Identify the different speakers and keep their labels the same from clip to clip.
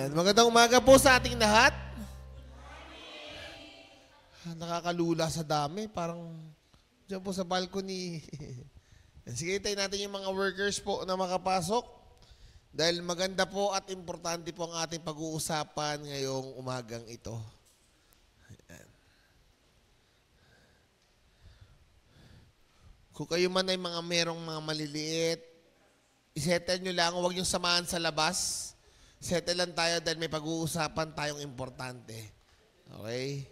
Speaker 1: Ayan. Magandang umaga po sa ating lahat. Nakakalula sa dami. Parang dyan po sa balcony. Sige, tayo natin yung mga workers po na makapasok. Dahil maganda po at importante po ang ating pag-uusapan ngayong umagang ito. Ayan. Kung kayo man ay mga merong mga maliliit, isettle nyo lang, huwag nyo samahan sa labas. Settle lang tayo dahil may pag-uusapan tayong importante. Okay?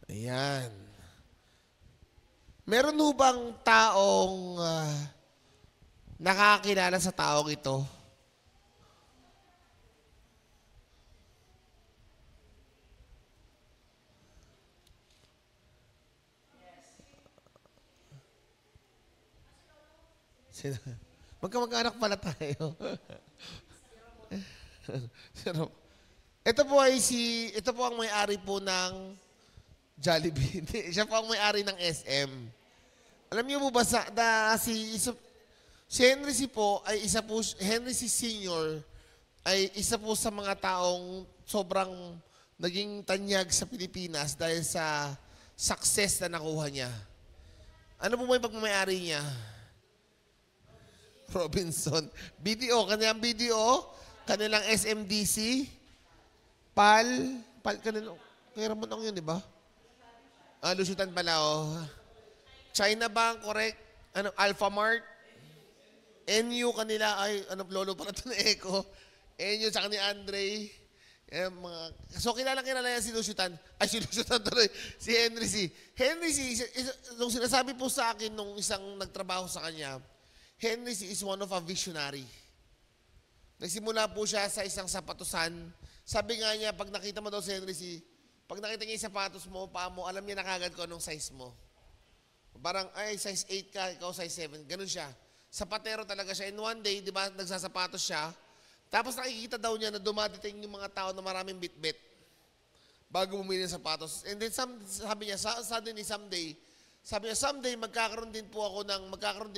Speaker 1: Ayan. Meron ho bang taong nakakilala sa taong ito? Magkamag-anak pala tayo. Ito po ay ito po ang may-ari po ng Jollibee. Siya po ang may-ari ng SM. Alam niyo po ba si Henry C. po ay Henry C. Sr. ay isa po sa mga taong sobrang naging tanyag sa Pilipinas dahil sa success na nakuha niya. Ano po ba yung pagmamayari niya? Robinson. BDO, kanilang BDO, kanilang SMDC, kanilang, kaya Ramon ang yun, di ba? Lusutan pala, oh. China Bank, correct. Alpha Mart. NU kanila, lolo pala ito na Eco. NU, tsaka ni Andre. So, kilala yan si Lusutan. Si Lusutan tuloy. Si Henry C. Henry C, nung sinasabi po sa akin nung isang nagtrabaho sa kanya, Henry C. is one of a visionary. Nagsimula po siya sa isang sapatusan. Sabi nga niya, pag nakita mo daw si Henry C., pag nakita niya yung sapatos mo, paa mo, alam niya na kagad kung anong size mo. Parang, size 8 ka, ikaw size 7. Ganun siya. Sapatero talaga siya. And one day, di ba, nagsasapatos siya. Tapos nakikita daw niya na dumadating yung mga tao na maraming bit-bit bago bumili ng sapatos. And then sabi niya, someday magkakaroon din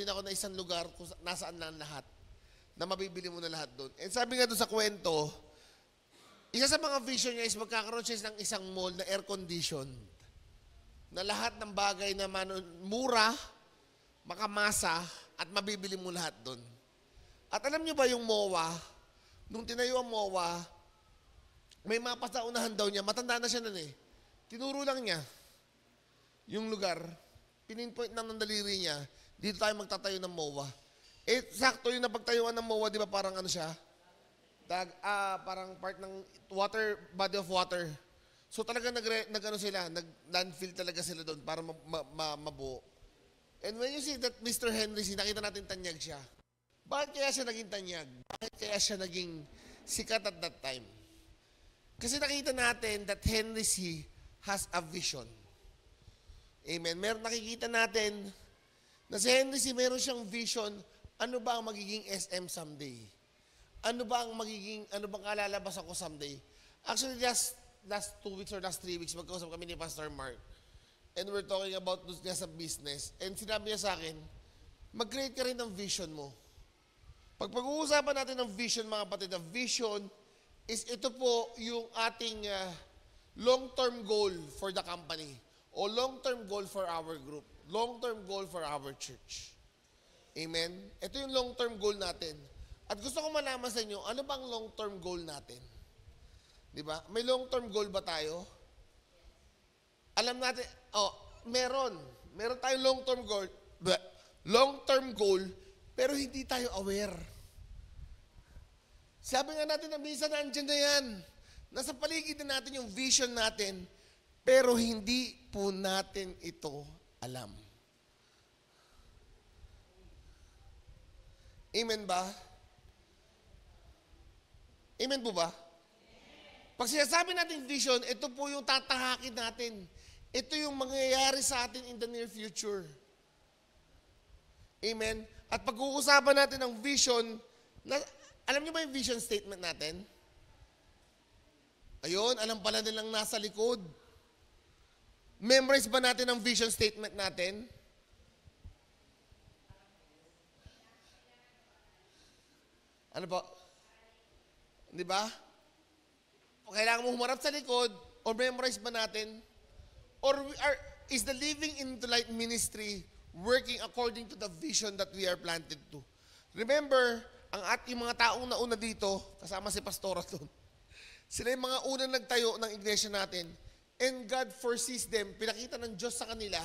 Speaker 1: ako ng isang lugar kung nasaan na lahat. Na mabibili mo na lahat doon. And sabi nga doon sa kwento, isa sa mga vision niya is magkakaroon siya ng isang mall na air-conditioned. Na lahat ng bagay na mura, makamasa, at mabibili mo lahat doon. At alam niyo ba yung MOA, nung tinayo ang MOA, may mapas na unahan daw niya, matanda na siya nun eh. Tinuro lang niya yung lugar, pininpoint lang ng daliri niya, dito tayo magtatayo ng MOA. Sakto yung napagtayuan ng MOA, di ba parang siya? Parang part ng body of water. So talaga nag-landfill talaga sila doon para mabuo. And when you see that Mr. Henry C., nakita natin tanyag siya. Bakit kaya siya naging tanyag? Bakit kaya siya naging sikat at that time? Kasi nakita natin that Henry C. has a vision. Amen. Nakikita natin na si Henry C. meron siyang vision, ano ba ang magiging SM someday? Ano bang kalalabas ako someday? Actually, just last 2 weeks or last 3 weeks, magkausap kami ni Pastor Mark. And we're talking about sa business. And sinabi niya sa akin, mag-create ka rin ng vision mo. Pag-uusapan natin ng vision, mga kapatid, the vision is ito po yung ating long-term goal for the company o long-term goal for our group, long-term goal for our church. Amen? Ito yung long-term goal natin. At gusto ko malaman sa inyo, ano bang long-term goal natin? Di ba? May long-term goal ba tayo? Alam natin, meron. Meron tayong long-term goal, pero hindi tayo aware. Sabi nga natin na minsan nandiyan na yan. Nasa paligid na natin yung vision natin, pero hindi po natin ito alam. Amen ba? Amen po ba? Pag sinasabi natin vision, ito po yung tatahakin natin. Ito yung mangyayari sa atin in the near future. Amen? At pag-uusapan natin ng vision, alam niyo ba yung vision statement natin? Ayun, alam pala nilang nasa likod. Memorize ba natin ang vision statement natin? Ano po? Di ba? O kailangan mo humarap sa likod, or memorize ba natin? Or is the Living into Light ministry working according to the vision that we are planted to? Remember, yung mga taong nauna dito, kasama si Pastora doon, sila yung mga unang nagtayo ng iglesia natin, and God foresees them, pinakita ng Diyos sa kanila,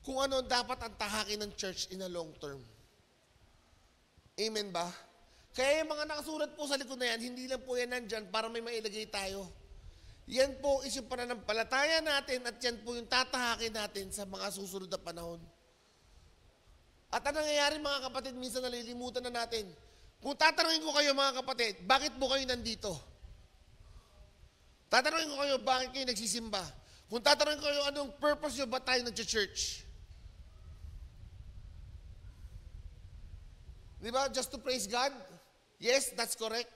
Speaker 1: kung ano dapat ang tahakin ng church in a long term. Amen ba? Kaya yung mga nakasulat po sa likod na yan, hindi lang po yan nandyan para may mailagay tayo. Yan po is yung pananampalataya natin at yan po yung tatahakin natin sa mga susunod na panahon. At ang nangyayari mga kapatid, minsan nalilimutan na natin. Kung tatanungin ko kayo mga kapatid, bakit po kayo nandito? Tatanungin ko kayo, bakit kayo nagsisimba? Kung tatanungin ko kayo, anong purpose nyo ba tayo nag-church? Di ba? Just to praise God? Yes, that's correct.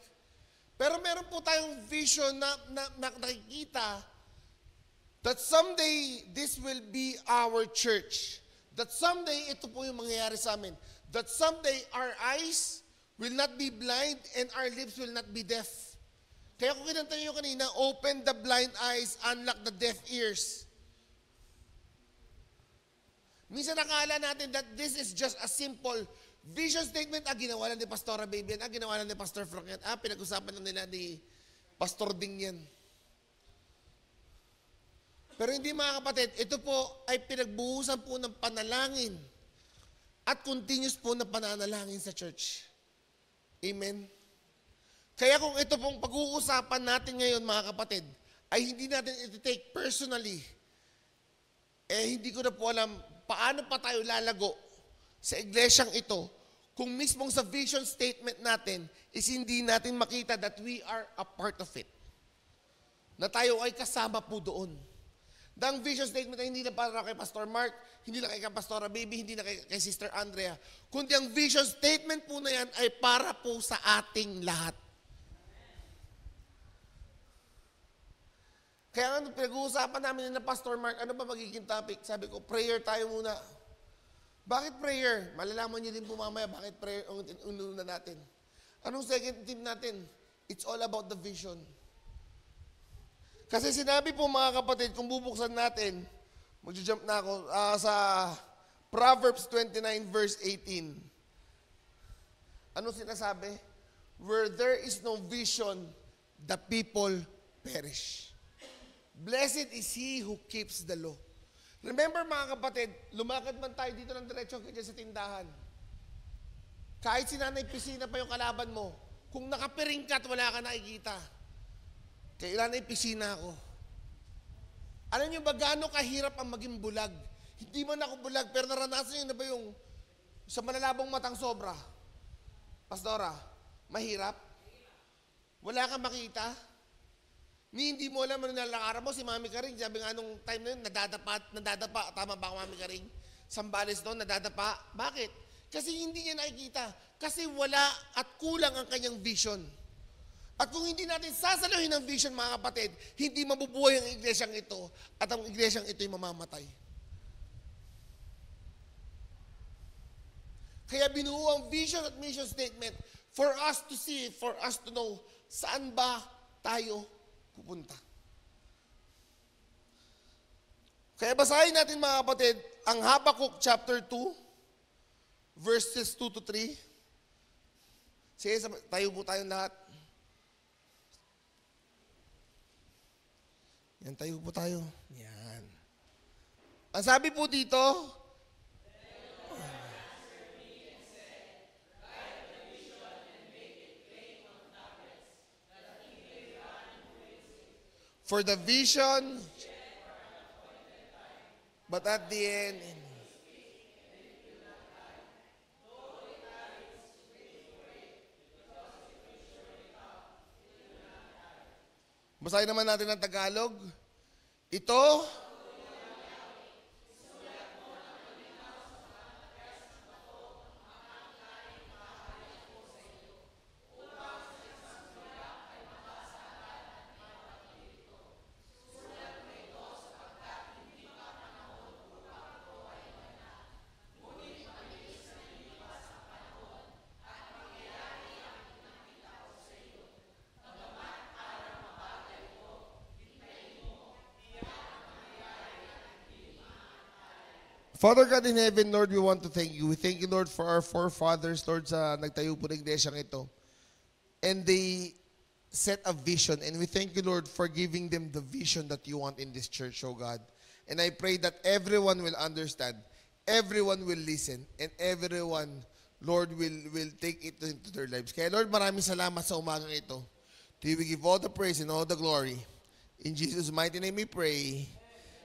Speaker 1: Pero meron po tayong vision na nakikita that someday this will be our church. That someday ito po yung mangyayari sa amin. That someday our eyes will not be blind and our lips will not be deaf. Kaya kung kinanta nyo kanina, open the blind eyes, unlock the deaf ears. Minsan nakala natin that this is just a simple vision statement. Ginawa lang ni Pastora Baby yan. Ginawa lang ni Pastor Frank yan. Pinag-usapan lang nila ni Pastor Ding yan. Pero hindi mga kapatid, ito po ay pinagbuhusan po ng panalangin at continuous po na pananalangin sa church. Amen? Kaya kung ito pong pag-uusapan natin ngayon mga kapatid, ay hindi natin iti-take personally, hindi ko na po alam paano pa tayo lalago sa iglesyang ito kung mismong sa vision statement natin is hindi natin makita that we are a part of it. Na tayo ay kasama po doon. Ang vision statement ay hindi na para kay Pastor Mark, hindi na kay Pastora Baby, hindi na kay Sister Andrea, kundi ang vision statement po na yan ay para po sa ating lahat. Kaya ano, pinag-uusapan namin na Pastor Mark, ano ba magiging topic? Sabi ko, prayer tayo muna. Bakit prayer? Malalaman niyo din po mamaya bakit prayer ang ununa natin. Anong second tip natin? It's all about the vision. Kasi sinabi po mga kapatid, kung bubuksan natin, mag-jump na ako, sa Proverbs 29 verse 18. Anong sinasabi? Where there is no vision, the people perish. Blessed is he who keeps the law. Remember mga kapatid, lumakad man tayo dito ng diretso kaya sa tindahan. Kahit si Nanay Pisina pa yung kalaban mo, kung nakapiring ka at wala ka nakikita, kailan ay pisina ako. Alam niyo ba gaano kahirap ang maging bulag? Hindi man ako bulag, pero naranasan niyo na ba yung sa malalabong matang sobra? Pastora, mahirap? Wala kang makita? Hindi mo alam ano nalakaran mo, si Mami Karing, sabi nga nung time na yun, nadadapa, tama ba ako Mami Karing? Sambales doon, nadadapa. Bakit? Kasi hindi niya nakikita. Kasi wala at kulang ang kanyang vision. At kung hindi natin sasaluhin ang vision, mga kapatid, hindi mabubuhay ang iglesyang ito at ang iglesyang ito'y mamamatay. Kaya binuo ang vision at mission statement for us to see, for us to know saan ba tayo pupunta. Kaya basahin natin mga kapatid ang Habakkuk chapter 2 verses 2 to 3. Sige, tayo po tayong lahat. Yan, tayo po tayo. Yan. Ang sabi po dito, for the vision, but at the end, basahin naman natin ang Tagalog. Ito, Father God in heaven, Lord, we want to thank you. We thank you, Lord, for our forefathers, Lord, sa nagtayo po ng iglesyang ito. And they set a vision. And we thank you, Lord, for giving them the vision that you want in this church, oh God. And I pray that everyone will understand, everyone will listen, and everyone, Lord, will take it into their lives. Kaya Lord, maraming salamat sa umagang ito. To you we give all the praise and all the glory. In Jesus' mighty name we pray.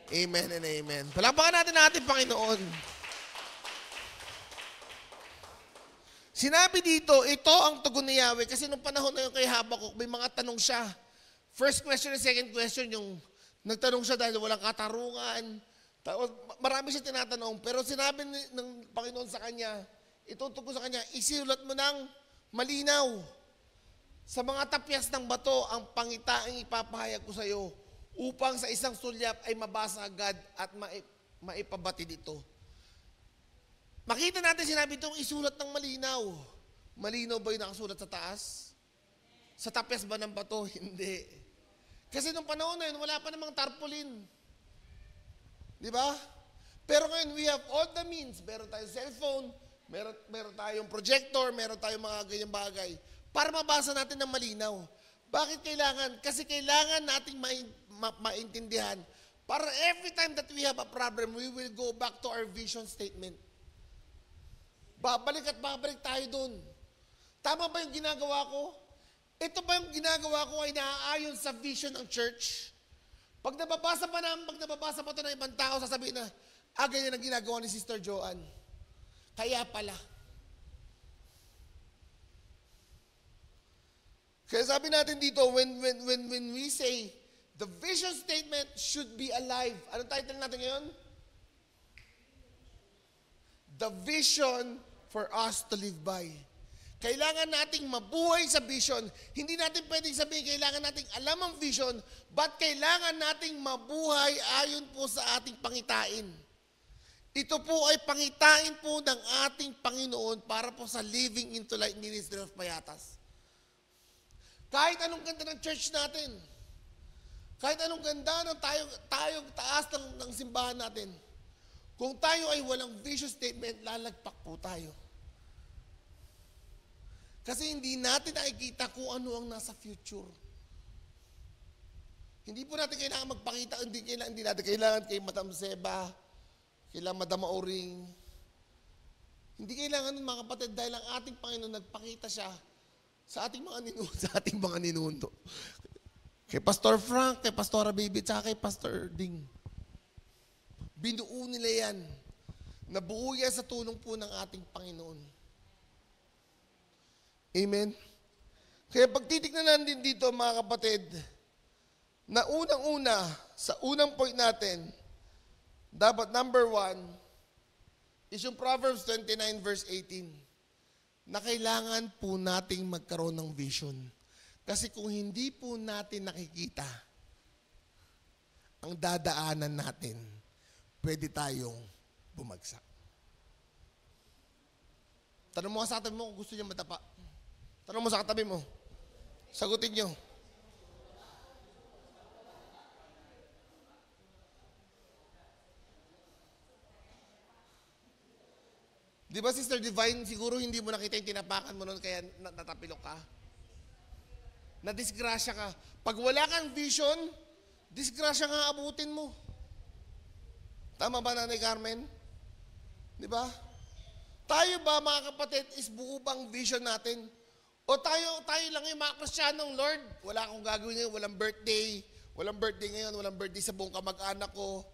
Speaker 1: Amen and amen. Palakpakan natin natin, Panginoon. Sinabi dito, ito ang tugon ni Yahweh. Kasi nung panahon na yun kay Habakuk, may mga tanong siya. First question and second question, yung nagtanong siya dahil walang katarungan. Marami siya tinatanong. Pero sinabi ng Panginoon sa kanya, itutugon ko sa kanya, isiulat mo ng malinaw. Sa mga tapyas ng bato, ang pangitaing ipapahayag ko sa iyo upang sa isang sulyap ay mabasa agad at maipabati dito. Makita natin sinabi itong isulat ng malinaw. Malinaw ba yung nakasulat sa taas? Sa tapyas ba ng bato? Hindi. Kasi nung panahon na yun, wala pa namang tarpaulin. Di ba? Pero ngayon, we have all the means. Meron tayong cellphone, meron tayong projector, meron tayong mga ganyang bagay para mabasa natin ng malinaw. Bakit kailangan? Kasi kailangan nating maintindihan. Para every time that we have a problem, we will go back to our vision statement. Babalik at babalik tayo dun. Tama ba yung ginagawa ko? Ito ba yung ginagawa ko ay naaayon sa vision ng church? Pag nababasa pa ito ng ibang tao, sasabihin na, ganyan ang ginagawa ni Sister Joanne. Kaya pala. Kaya sabi natin dito, when we say, the vision statement should be alive. Anong title natin ngayon? The vision for us to live by. Kailangan nating mabuhay sa vision. Hindi natin pwedeng sabihin, kailangan nating alam ang vision, but kailangan nating mabuhay ayon po sa ating pangitain. Ito po ay pangitain po ng ating Panginoon para po sa living into light ministry of Payatas. Kahit anong ganda ng church natin, kahit anong ganda ng tayo taas ng simbahan natin, kung tayo ay walang vision statement, lalagpak po tayo. Kasi hindi natin nakikita kung ano ang nasa future. Hindi po natin kailangan magpakita, hindi natin kailangan kay Madam Seba, kailangan Madam Auring. Hindi kailangan nun mga kapatid dahil ang ating Panginoon nagpakita siya sa ating mga ninuno. Kay Pastor Frank, kay Pastora Baby, tsaka kay Pastor Ding. Binuo nila yan. Nabuo yan sa tulong po ng ating Panginoon. Amen? Kaya pag titignan natin dito mga kapatid, na unang-una, sa unang point natin, dapat number 1, is yung Proverbs 29 verse 18. Na kailangan po nating magkaroon ng vision. Kasi kung hindi po natin nakikita ang dadaanan natin, pwede tayong bumagsak. Tanong mo sa katabi mo kung gusto niya matapa. Tanong mo sa katabi mo. Sagutin niyo. Di ba, Sister Divine, siguro hindi mo nakita yung tinapakan mo noon kaya natapilok ka? Nadisgrasya ka. Pag wala kang vision, disgrasya nga abutin mo. Tama ba, Nanay Carmen? Di ba? Tayo ba, mga kapatid, is buo bang vision natin? O tayo lang yung mga Kristiyanong, Lord, wala akong gagawin ngayon, walang birthday ngayon, walang birthday sa buong kamag-anak ko,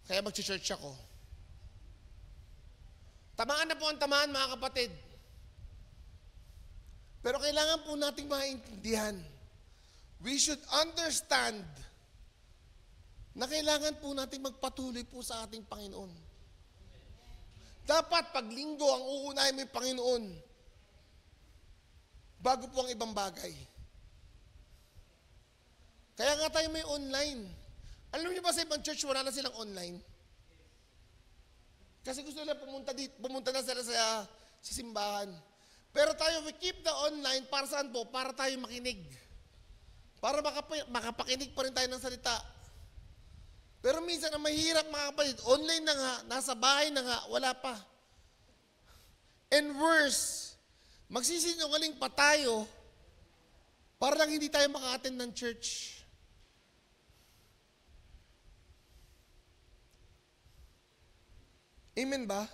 Speaker 1: kaya mag-church ako. Tamaan na po ang tamaan, mga kapatid. Pero kailangan po nating maintindihan. We should understand na kailangan po nating magpatuloy po sa ating Panginoon. Dapat pag linggo ang uunahin mo yung Panginoon bago po ang ibang bagay. Kaya nga tayo may online. Alam niyo ba sa ibang church wala na silang online? Kasi gusto nila pumunta na sila sa simbahan. Pero tayo, we keep the online para saan po? Para tayo makinig. Para makapakinig pa rin tayo ng salita. Pero minsan ang mahirap mga kapatid, online na nga, nasa bahay na nga, wala pa. And worse, magsisinungaling pa tayo para lang hindi tayo maka-attend ng church. Amen ba?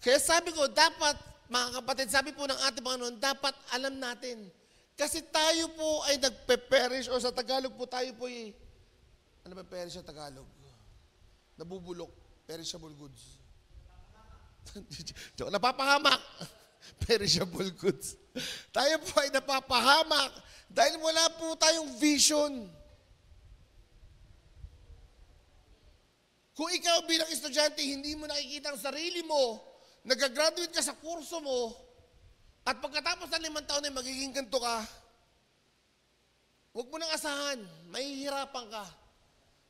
Speaker 1: Kaya sabi ko, dapat, mga kapatid, sabi po ng ating Panginoon, dapat alam natin. Kasi tayo po ay nagpe-perish, o sa Tagalog po tayo po ay, ano ba perish sa Tagalog? Nabubulok, perishable goods. Napapahamak, perishable goods. Tayo po ay napapahamak dahil wala po tayong vision. Kung ikaw bilang estudyante, hindi mo nakikita ang sarili mo, nag-graduate ka sa kurso mo, at pagkatapos ng 5 taon ay magiging ganito ka, huwag mo nang asahan, mahihirapan ka.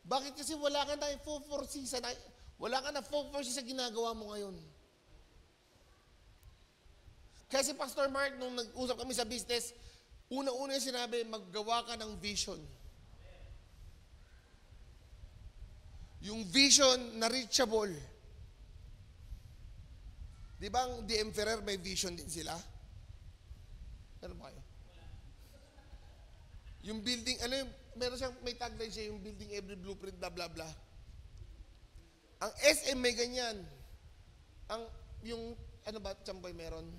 Speaker 1: Bakit? Kasi wala ka na focus sa ginagawa mo ngayon. Kaya si Pastor Mark, nung nag-usap kami sa business, una-una yung sinabi, maggawa ka ng vision. Yung vision na reachable. Di ba ang DM Ferrer may vision din sila? Meron ba kayo? Yung building, meron siyang, may tagline siya, yung building every blueprint, blah, blah, blah. Ang SM may ganyan. Ano ba, Chamboy meron?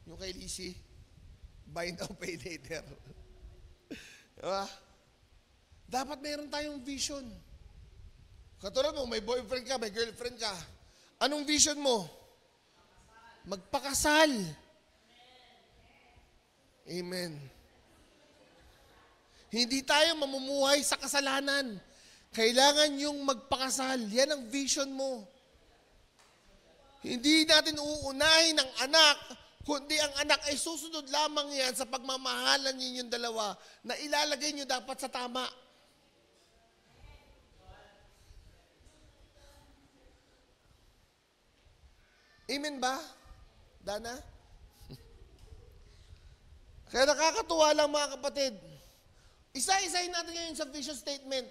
Speaker 1: Yung kay Lisi, buy now, pay later. Diba? Dapat meron tayong vision. Katulad mo, may boyfriend ka, may girlfriend ka. Anong vision mo? Magpakasal. Amen. Hindi tayo mamumuhay sa kasalanan. Kailangan yung magpakasal. Yan ang vision mo. Hindi natin uunahin ang anak, kundi ang anak ay susunod lamang yan sa pagmamahalan ninyong dalawa na ilalagay nyo dapat sa tama. Amen ba? Dana? Kaya nakakatuwa lang mga kapatid. Isa-isahin natin ngayon sa vision statement.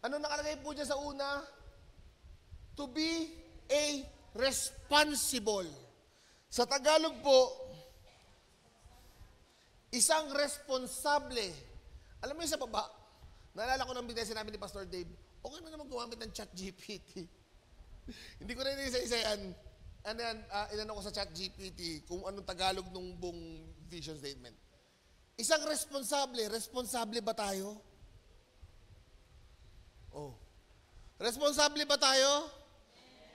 Speaker 1: Ano nakalagay po dyan sa una? To be a responsible. Sa Tagalog po, isang responsable. Alam mo yung sa baba, naalala ko ng bigay sinabi ni Pastor Dave, okay na naman gumamit ng ChatGPT. Hindi ko na isa-isayan. Inano ko sa ChatGPT kung anong Tagalog nung buong vision statement. Isang responsable ba tayo? Oh. Responsable ba tayo?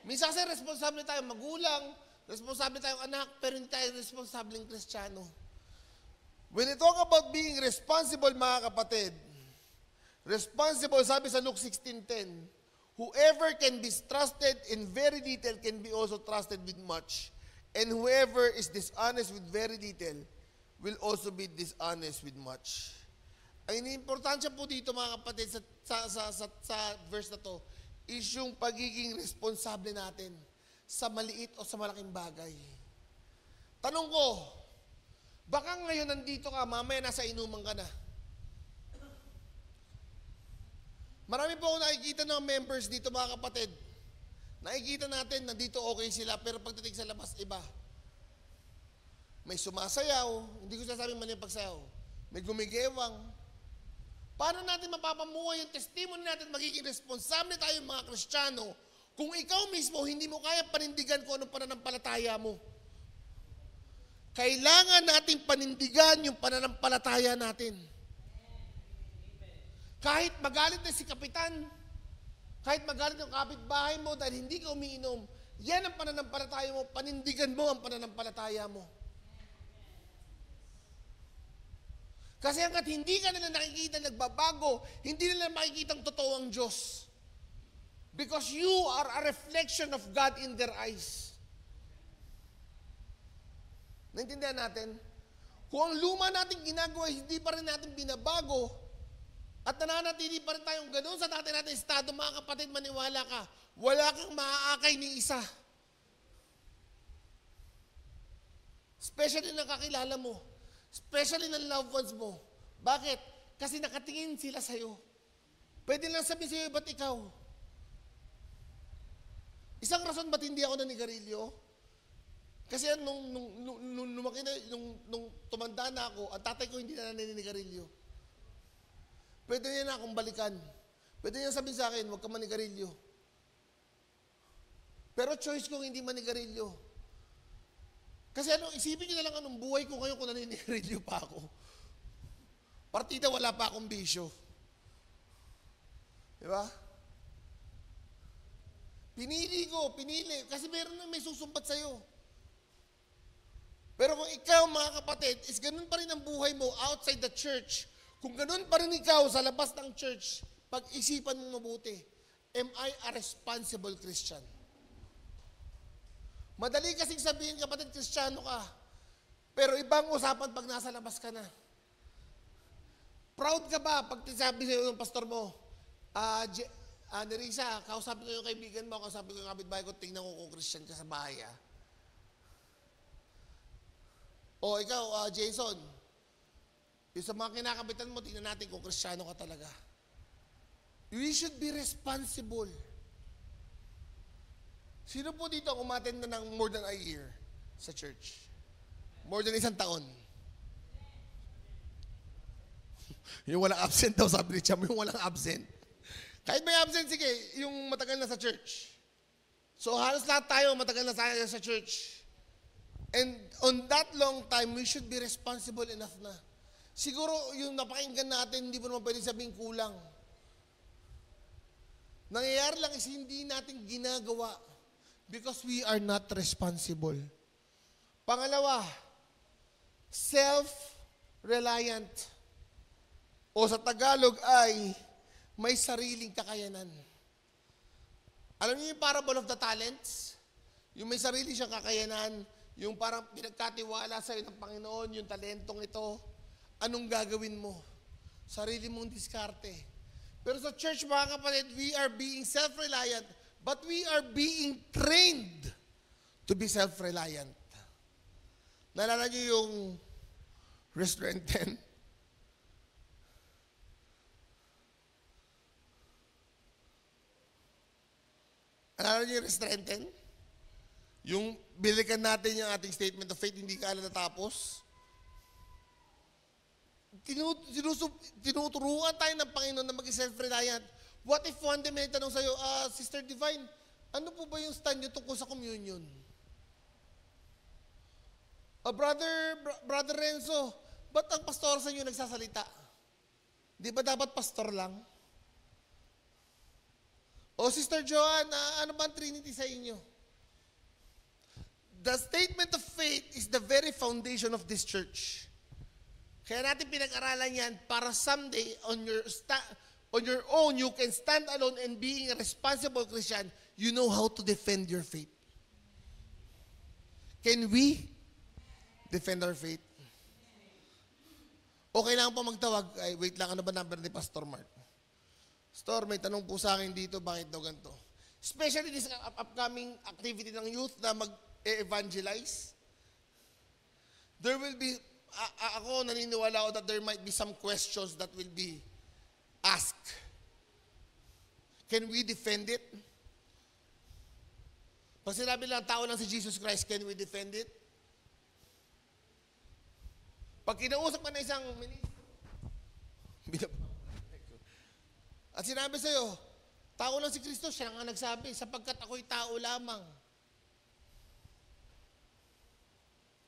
Speaker 1: Minsan kasi responsable tayo magulang, responsable tayong anak, pero hindi tayo responsableng Kristiyano. When we talk about being responsible, mga kapatid, responsible, sabi sa Luke 16:10, whoever can be trusted in very little can be also trusted with much. And whoever is dishonest with very little will also be dishonest with much. Ang importansya po dito mga kapatid sa verse na to is yung pagiging responsable natin sa maliit o sa malaking bagay. Tanong ko, baka ngayon nandito ka, mamaya nasa inuman ka na. Marami po ako nakikita ng members dito mga kapatid. Nakikita natin, nandito okay sila, pero pagdating sa labas, iba. May sumasayaw, hindi ko sasabing mali ang pagsayaw. May gumigewang. Paano natin mapapamuhay yung testimony natin, magiging responsable tayo mga Kristiyano, kung ikaw mismo hindi mo kaya panindigan kung anong pananampalataya mo? Kailangan natin panindigan yung pananampalataya natin. Kahit magalit na si kapitan, kahit magalit yung kapitbahay mo dahil hindi ka umiinom, yan ang pananampalataya mo, panindigan mo ang pananampalataya mo. Kasi hanggat hindi ka nila nakikita nagbabago, hindi nila makikita ang totoo ang Diyos. Because you are a reflection of God in their eyes. Naintindihan natin? Kung ang luma natin ginagawa, hindi pa rin natin binabago, at nananatili pa rin tayong ganoon sa dati natin estado, mga kapatid, maniwala ka, wala kang maaakay ni isa. Especially ng kakilala mo. Especially ng loved ones mo. Bakit? Kasi nakatingin sila sa'yo. Pwede lang sabihin sa'yo, ba't ikaw? Isang rason ba't hindi ako nanigarilyo? Kasi nung tumanda na ako, ang tatay ko hindi na naninigarilyo. Pwede niya na akong balikan. Pwede niya sabihin sa akin, huwag ka manigarilyo. Pero choice kong hindi manigarilyo. Kasi isipin niyo na lang anong buhay ko ngayon kung naninigarilyo pa ako. Partida, wala pa akong bisyo. Di ba? Pinili. Kasi meron na may susumpat sa'yo. Pero kung ikaw, mga kapatid, is ganun pa rin ang buhay mo outside the church, kung ganun pa rin ikaw sa labas ng church, pag-isipan mo mabuti, am I a responsible Christian? Madali kasing sabihin, kapatid, Kristiyano ka. Pero ibang usapan pag nasa labas ka na. Proud ka ba pag sabi sa'yo ng pastor mo, Nerissa, kausapin ko yung kaibigan mo, kausapin ko yung kapitbahay ko, tingnan ko kung Christian ka sa bahay, ah. O ikaw, Jason, yung sa mga kinakabitan mo, tingnan natin kung Kristiyano ka talaga. We should be responsible. Sino po dito ang umattend na ng more than a year sa church? More than 1 taon. Yung walang absent daw, sabi ni Cham, yung walang absent. Kahit may absent, sige, yung matagal na sa church. So halos lahat tayo matagal na tayo sa church. And on that long time, we should be responsible enough na. Siguro yung napakinggan natin, hindi mo naman pwede sabihin kulang. Nangyayari lang is hindi natin ginagawa because we are not responsible. Pangalawa, self-reliant. O sa Tagalog ay may sariling kakayanan. Alam niyo yung parable of the talents? Yung may sarili siyang kakayanan, yung parang pinagkatiwala sa'yo ng Panginoon, yung talentong ito, anong gagawin mo? Sarili mong diskarte. Pero sa church, mga kapatid, we are being self-reliant, but we are being trained to be self-reliant. Naalala niyo yung Restaurant 10? Naalala niyo yung Restaurant 10? Yung bilikan natin yung ating statement of faith, hindi ka natapos. Tinuturuan tayo ng Panginoon na maging self-reliant. What if one day may tanong sa'yo, Sister Divine, ano po ba yung stand nyo tungkol sa communion? Brother Renzo, ba't ang pastor sa inyo nagsasalita? Di ba dapat pastor lang? O Sister Joanne, ano ba ang Trinity sa inyo? The statement of faith is the very foundation of this church. Kaya natin pinag-aralan yan para someday on your own, you can stand alone and being a responsible Christian, you know how to defend your faith. Can we defend our faith? Okay lang pa magtawag. Ay, wait lang, ano ba number ni Pastor Mark? Pastor, may tanong po sa akin dito, bakit daw ganito? Especially this upcoming activity ng youth na mag-evangelize. There will be, ako naniniwala ako that there might be some questions that will be asked. Can we defend it? Pag sinabi lang, tao lang si Jesus Christ, can we defend it? Pag kinausap ka na isang ministro, at sinabi sa'yo, tao lang si Kristo, siya nga nagsabi, sapagkat ako'y tao lamang.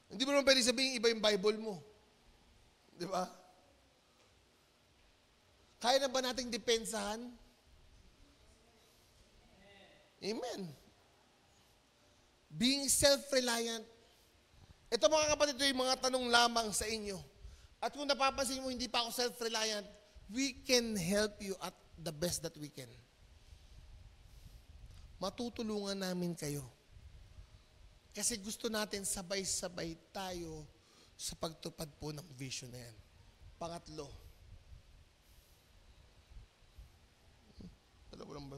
Speaker 1: Hindi mo naman pwede sabihin iba yung Bible mo. Di ba? Kaya na ba nating depensahan? Amen. Being self-reliant. Ito mga kapatid, ito yung mga tanong lamang sa inyo. At kung napapansin mo, hindi pa ako self-reliant, we can help you at the best that we can. Matutulungan namin kayo. Kasi gusto natin sabay-sabay tayo sa pagtupad po ng vision na yan. Pangatlo. Alam mo lang ba?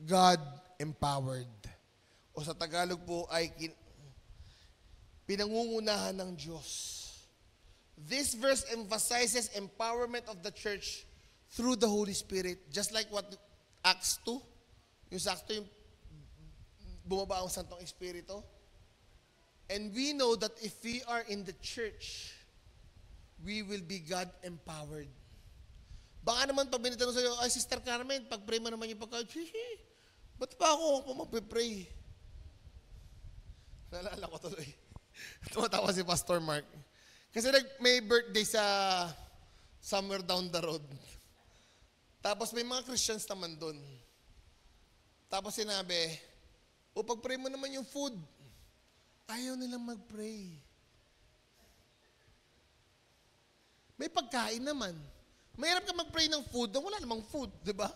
Speaker 1: God-empowered. O sa Tagalog po ay pinangungunahan ng Diyos. This verse emphasizes empowerment of the church through the Holy Spirit. Just like what Acts 2, yung sa Acts 2, yung bumaba ang Santong Espiritu. And we know that if we are in the church, we will be God-empowered. Baka naman pag binitanong sa'yo, ay Sister Carmen, pag-pray mo naman yung pagka, ba't pa ako magpipray? Naalala ko tuloy. Tumatawa si Pastor Mark. Kasi may birthday sa somewhere down the road. Tapos may mga Christians naman doon. Tapos sinabi, pag-pray mo naman yung food. Ayaw nilang mag-pray. May pagkain naman. Mahirap ka mag-pray ng food na wala namang food, di ba?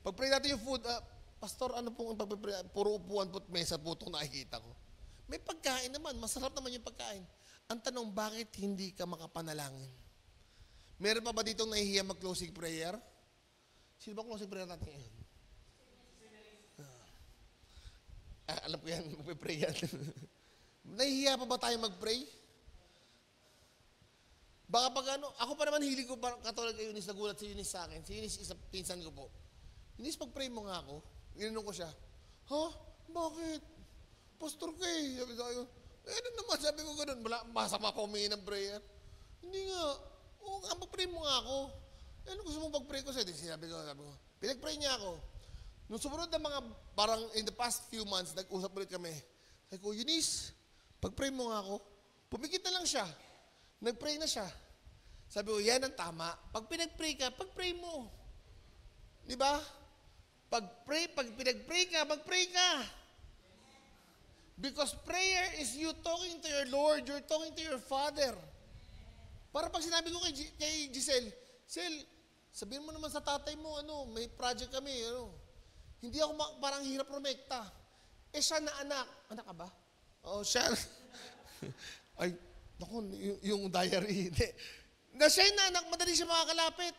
Speaker 1: Pag-pray natin yung food, Pastor, ano pong pag-pray? Puro upuan po't mesa po itong nakikita ko. May pagkain naman. Masarap naman yung pagkain. Ang tanong, bakit hindi ka makapanalangin? Meron pa ba ditong nahihiya mag-closing prayer? Sino ba closing prayer natin ngayon? Alam ko yan, mag-pray yan. Nahihiya pa ba tayo mag-pray? Baka pag ano, ako pa naman hilig ko, katulad kay Eunice, nagulat si Eunice sa akin. Si Eunice, isa pinsan ko po. Eunice, pag-pray mo nga ako. Ginanong ko siya. Ha? Bakit? Pastor ka eh. Sabi sa akin, ano naman, sabi ko ganun, masama pa humingi ng prayer. Hindi nga. Oo nga, pag-pray mo nga ako. Ano gusto mong pag-pray ko sa'yo? Sabi ko, pinag-pray niya ako. Nung sumunod na mga, parang in the past few months, nag-usap ulit kami. Sabi ko, Eunice, pag-pray mo nga ako. Pumikit na lang siya. Nag-pray na siya. Sabi ko, yan ang tama. Pag pinag-pray ka, pag-pray mo. Di ba? Pag pinag-pray ka, mag-pray ka. Because prayer is you talking to your Lord, you're talking to your Father. Para pag sinabi ko kay Giselle, sabihin mo naman sa tatay mo, may project kami, Hindi ako parang hirap rumekta. Siya na anak. Anak ka ba? Oo, siya. Ay, naku, yung diary. Na siya yung anak, madali siya makakalapit.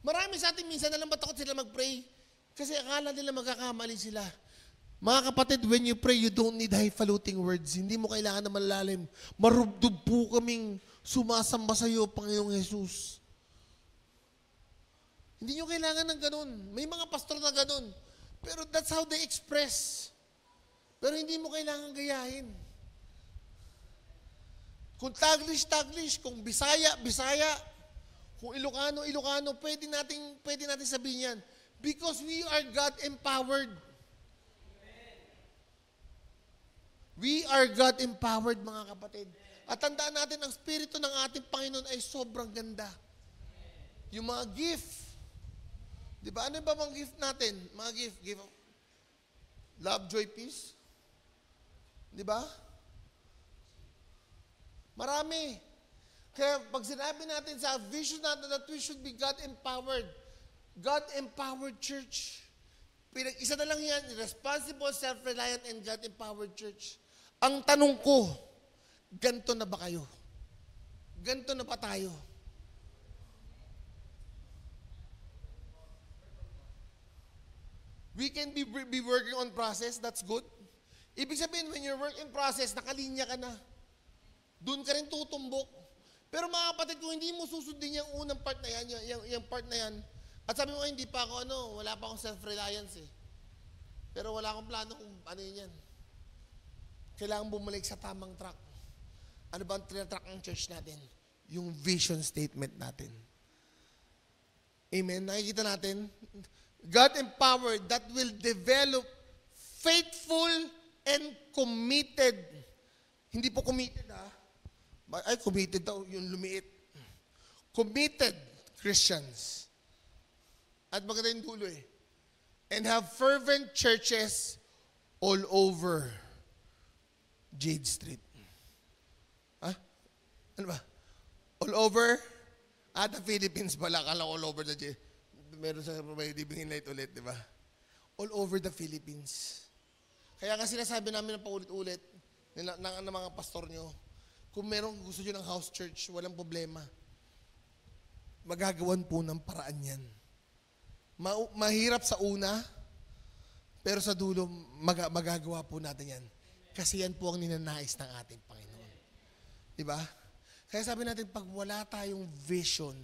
Speaker 1: Marami sa atin minsan na lang matakot sila mag-pray. Kasi akala nila magkakamali sila. Mga kapatid, when you pray, you don't need highfalutin words. Hindi mo kailangan na malalim. Marubdob po kaming sumasamba sa iyo, Panginoong Jesus. Hindi nyo kailangan ng ganun. May mga pastor na ganun. Pero that's how they express. Pero hindi mo kailangan gayahin. Kung Taglish, kung Bisaya, kung Ilocano, pwede natin sabihin yan. Because we are God-empowered. We are God-empowered, mga kapatid. At tandaan natin, ang Espiritu ng ating Panginoon ay sobrang ganda. Yung mga gift. Di ba? Ano ba mga gift natin? Mga gift. Love, joy, peace. Di ba? Marami. Kaya pag sinabi natin sa vision natin that we should be God-empowered. God-empowered church. Isa na lang yan, responsible, self-reliant, and God-empowered church. Ang tanong ko, ganito na ba kayo? Ganito na ba tayo? We can be working on process, that's good. Ibig sabihin, when you're working process, nakalinya ka na. Doon ka rin tutumbok. Pero mga kapatid, kung hindi mo susundin yung unang part na yan, yung part na yan, at sabi mo, hindi pa ako, wala pa akong self-reliance eh. Pero wala akong plano kung ano yun yan. Kailangan bumalik sa tamang track. Ano ba ang track ng church natin? Yung vision statement natin. Amen? Nakikita natin? God-empowered that will develop faithful and committed. Hindi po committed, Ay, committed daw, yung lumiit. Committed Christians. At maganda yung dulo And have fervent churches all over Jade Street. Ano ba? All over? The Philippines pala. Kala all over the Jade. Meron sa may living light ulit, di ba? All over the Philippines. Kaya nga sinasabi namin na paulit-ulit ng mga pastor nyo, kung meron gusto nyo ng house church, walang problema. Magagawan po ng paraan yan. Mahirap sa una, pero sa dulo, magagawa po natin yan. Kasi yan po ang ninanais ng ating Panginoon. Di ba? Kaya sabi natin, pag wala tayong vision,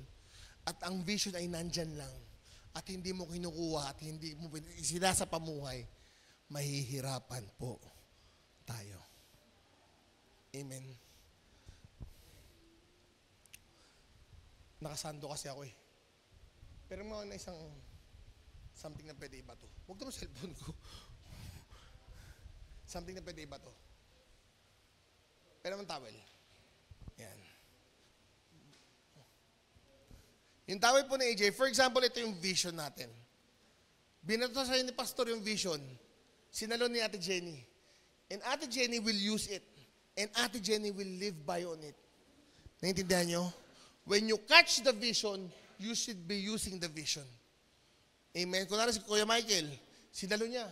Speaker 1: at ang vision ay nandyan lang, at hindi mo kinukuha, at hindi mo sila sa pamuhay, mahihirapan po tayo. Amen. Nakasando kasi ako eh. Pero mga na isang something na pwede iba to. Huwag naman cellphone ko. Something na pwede iba to. Pero naman towel. Yan. Yung towel po ni AJ, for example, ito yung vision natin. Binato sa ni Pastor yung vision. Sinalo ni Ate Jenny. And Ate Jenny will use it. And Ate Jenny will live by on it. Naintindihan nyo? When you catch the vision, you should be using the vision. Amen. Kunwari si Kuya Michael, sinalo niya.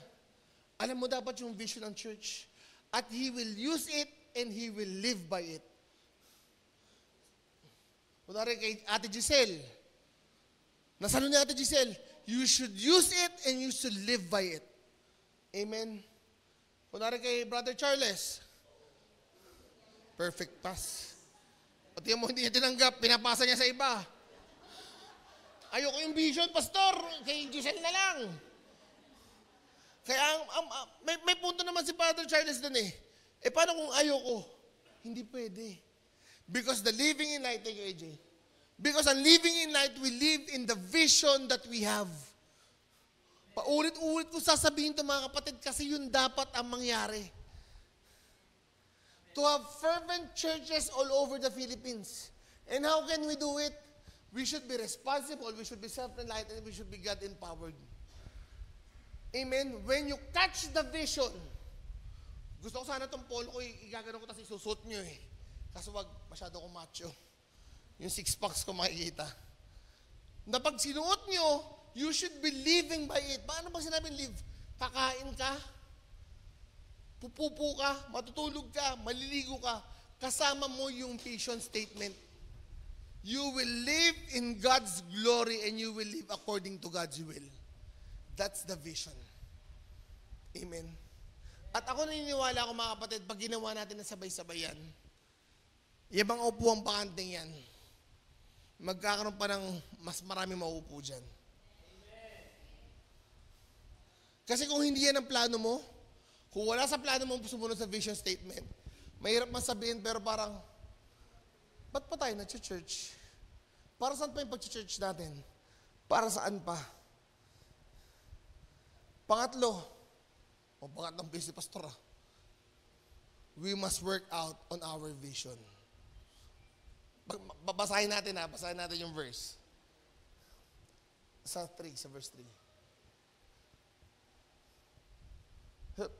Speaker 1: Alam mo dapat yung vision ng church. At he will use it and he will live by it. Kunwari kay Ate Giselle, nasalo niya Ate Giselle, you should use it and you should live by it. Amen. Kunwari kay Brother Charles, perfect pass. Pati mo hindi niya tinanggap, pinapasa niya sa iba. Ayoko yung vision, Pastor, kay Giselle na lang. Kaya may punto naman si Brother Charles dun eh. Eh paano kung ayoko? Hindi pwede. Because the living in light, thank you AJ. Because ang living in light, we live in the vision that we have. Paulit-ulit ko sasabihin ito mga kapatid kasi yun dapat ang mangyari. To have fervent churches all over the Philippines. And how can we do it? We should be responsible, we should be self-enlightened, we should be God-empowered. Amen? When you catch the vision, gusto ko sana itong polo ko, igagano ko tapos isusot nyo eh. Kaso wag masyado ko macho. Yung six packs ko makikita. Na pag sinuot nyo, you should be living by it. Paano pag sinabing live? Kakain ka, pupupo ka, matutulog ka, maliligo ka, kasama mo yung vision statement. You will live in God's glory and you will live according to God's will. That's the vision. Amen. At ako naniniwala ko mga kapatid, pag ginawa natin na sabay-sabay yan, yung mga upuang pakanting yan, magkakaroon pa ng mas marami mauupo dyan. Kasi kung hindi yan ang plano mo, kung wala sa plano mo sumunod sa vision statement, mahirap man sabihin pero parang, ba't pa tayo nag-church? Para saan pa yung pag-church natin? Para saan pa? Pangatlo, pangatlong base ni Pastor we must work out on our vision. Babasahin natin basahin natin yung verse. Sa verse 3. Hup,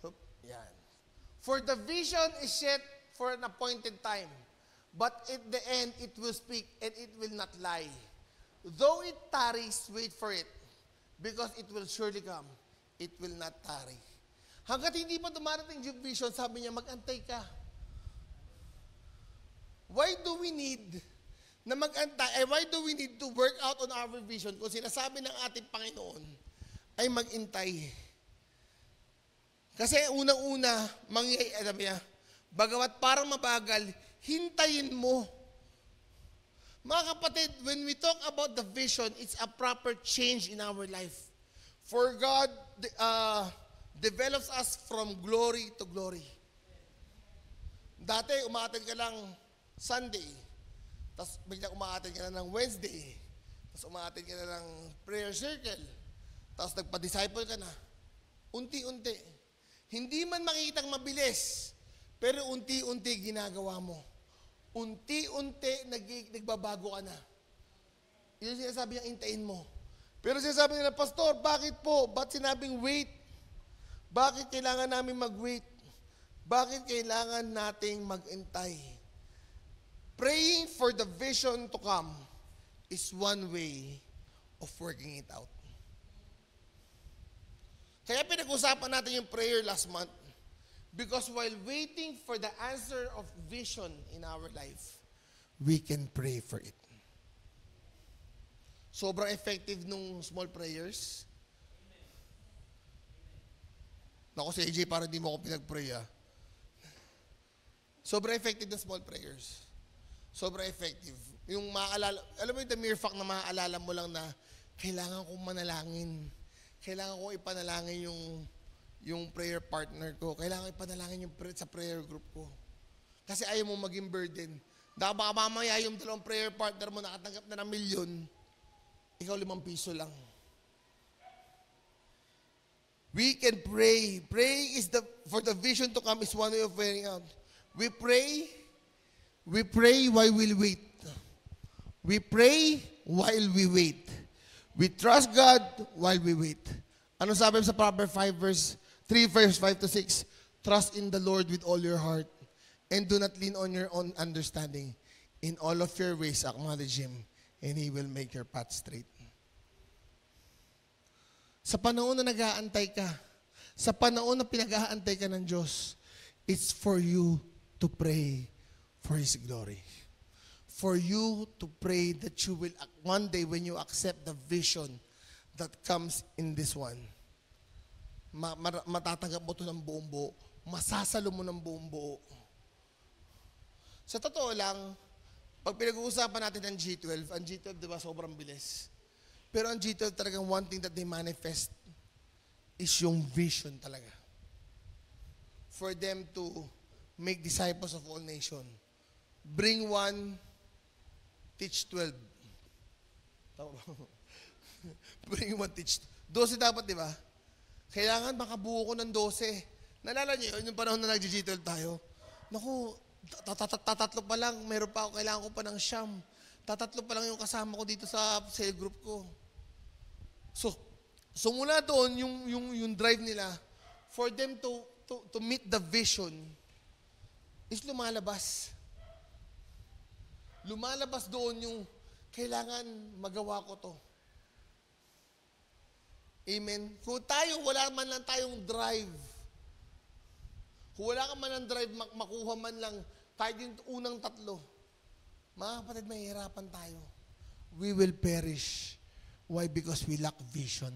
Speaker 1: hup, yan. For the vision is set for an appointed time, but at the end it will speak and it will not lie. Though it tarries, wait for it, because it will surely come. It will not tarry. Hanggat hindi pa dumarating yung vision, sabi niya, mag-antay ka. Why do we need na mag-antay? Why do we need to work out on our vision? Kung sinasabi ng ating Panginoon ay mag-intay. Kasi unang-una, alam niya, bagamat parang mabagal, hintayin mo. Mga kapatid, when we talk about the vision, it's a proper change in our life. For God develops us from glory to glory. Dati, umaattend ka lang Sunday, tapos bigla umaattend ka na ng Wednesday, tapos umaattend ka na ng prayer circle, tapos nagpa-disciple ka na. Unti-unti. Hindi man makikitang mabilis, pero unti-unti ginagawa mo. Unti-unti nagbabago ka na. Yun sinasabi niyang intayin mo. Pero sinasabi nila, Pastor, bakit po? Ba't sinabing wait? Bakit kailangan namin mag-wait? Bakit kailangan nating mag-intay? Praying for the vision to come is one way of working it out. Kaya pinag-usapan natin yung prayer last month. Because while waiting for the answer of vision in our life, we can pray for it. Sobrang effective nung small prayers. Naku si AJ, parang di mo ako pinag-pray Sobra effective ng small prayers. Sobra effective. Yung maaalala, alam mo yung the mere fact na maaalala mo lang na kailangan kong manalangin. Kailangan kong ipanalangin yung prayer partner ko. Kailangan ipanalangin sa prayer group ko. Kasi ayaw mo maging burden. Baka mamaya yung dalawang prayer partner mo nakatanggap na ng 1,000,000, ikaw 5 piso lang. We can pray. Pray is for the vision to come is one way of praying out. We pray while we wait. We pray while we wait. We trust God while we wait. Ano sabi sa Proverbs 3 verse 5 to 6? Trust in the Lord with all your heart and do not lean on your own understanding. In all of your ways, acknowledge Him and He will make your path straight. Sa panahon na nag-aantay ka, sa panahon na pinag-aantay ka ng Diyos, it's for you to pray for His glory. For you to pray that you will, one day when you accept the vision that comes in this one, matatanggap mo ito ng buong buo, masasalo mo ng buong buo. Sa totoo lang, pag pinag-uusapan natin ang G12, ang G12 diba sobrang bilis. Pero ang G12 talagang one thing that they manifest is yung vision talaga. For them to make disciples of all nations. Bring one, teach 12. Bring one, teach 12 dapat, di ba? Kailangan makabuo ko ng 12. Nalala niyo yun, yung panahon na nag-G12 tayo? Naku, tatatlo pa lang, meron pa ako, kailangan ko pa ng siyam. Tatatlo pa lang yung kasama ko dito sa cell group ko. So mula doon, yung drive nila, for them to meet the vision, is lumalabas. Lumalabas doon yung kailangan magawa ko to. Amen? Kung tayo, wala man lang tayong drive, kung wala ka man ng drive, makuha man lang kahit yung unang 3, mga kapatid, mahihirapan tayo. We will perish. Why? Because we lack vision.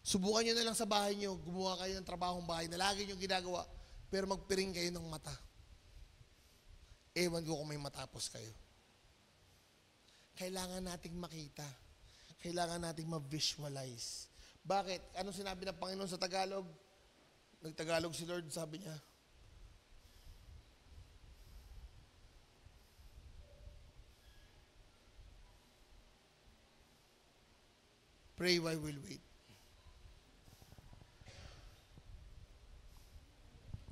Speaker 1: Subukan nyo na lang sa bahay nyo, gumawa kayo ng trabahong bahay na lagi nyo ginagawa, pero magpiring kayo ng mata. Ewan ko kung may matapos kayo. Kailangan nating makita. Kailangan nating ma-visualize. Bakit? Anong sinabi ng Panginoon sa Tagalog? Nagtagalog si Lord, sabi niya, pray while we'll wait.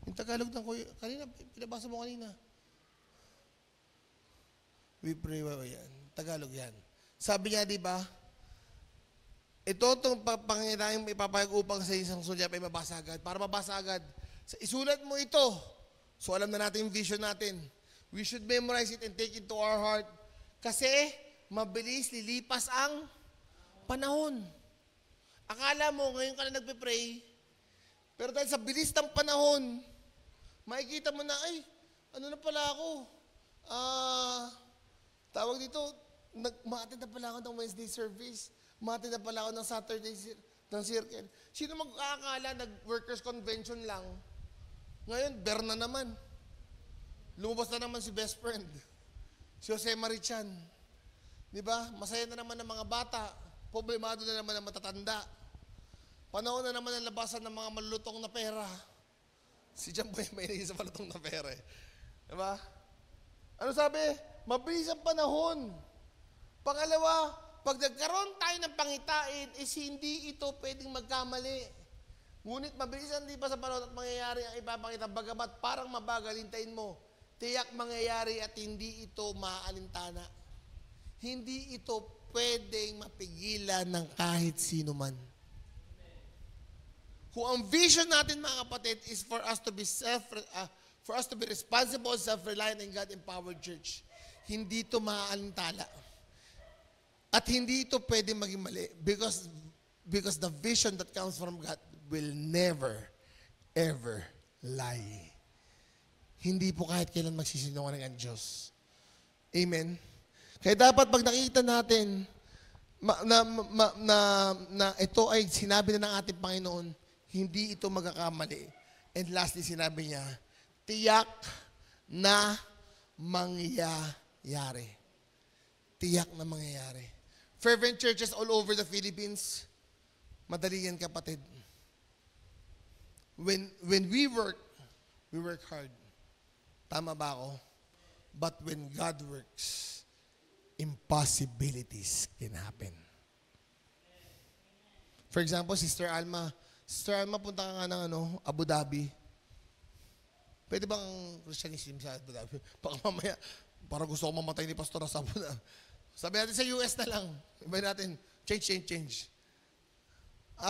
Speaker 1: Yung Tagalog ng kuya, kanina, pinabasa mo kanina. We pray while yan. Tagalog yan. Sabi niya, di ba? Ito itong pangyayaring ipapayag upang sa isang sulyap ay mabasa agad. Para mabasa agad, isulat mo ito. So alam na natin yung vision natin. We should memorize it and take it to our heart. Kasi mabilis lilipas ang panahon. Akala mo, ngayon ka na nagpe-pray, pero dahil sa bilis ng panahon, makikita mo na, ay, ano na pala ako? Tawag dito, ma-attend na pala ako ng Wednesday service. Ma-attend na pala ako ng Saturday ng circle. Sino mag-aakala, nag-workers convention lang? Ngayon, ber na naman. Lumabas na naman si best friend. Si Jose Marichan. Di ba? Masaya na naman ng mga bata. Problemado na naman ang matatanda. Panahon na naman ang labasan ng mga malulutong na pera. Si Jan Boy may sa malutong na pera eh. Diba? Ano sabi? Mabilis ang panahon. Pangalawa, pag nagkaroon tayo ng pangitain, is hindi ito pwedeng magkamali. Ngunit mabilis ang lipas sa panahon at mangyayari ang ipapakita. Bagamat parang mabagal, hintayin mo. Tiyak mangyayari at hindi ito maaalintana. Hindi ito pwedeng mapigilan ng kahit sino man. Kung ang vision natin, mga kapatid, is for us to be responsible, self-reliant, and God-empowered church, hindi ito maaalintala. At hindi ito pwedeng maging mali because the vision that comes from God will never, ever lie. Hindi po kahit kailan magsisinungaling ang Diyos. Amen? Kaya dapat pag nakita natin na ito ay sinabi na ng ating Panginoon, hindi ito magkakamali. And lastly, sinabi niya, tiyak na mangyayari. Tiyak na mangyayari. Fervent churches all over the Philippines, madali yan kapatid. When we work hard. Tama ba ako? But when God works, impossibilities can happen. For example, Sister Alma, punta ka nga ng Abu Dhabi. Pwede bang Christianism sa Abu Dhabi? Baka mamaya, para gusto ko mamatay ni Pastor sa Abu Dhabi. Sabi natin sa US na lang. Sabi natin, change.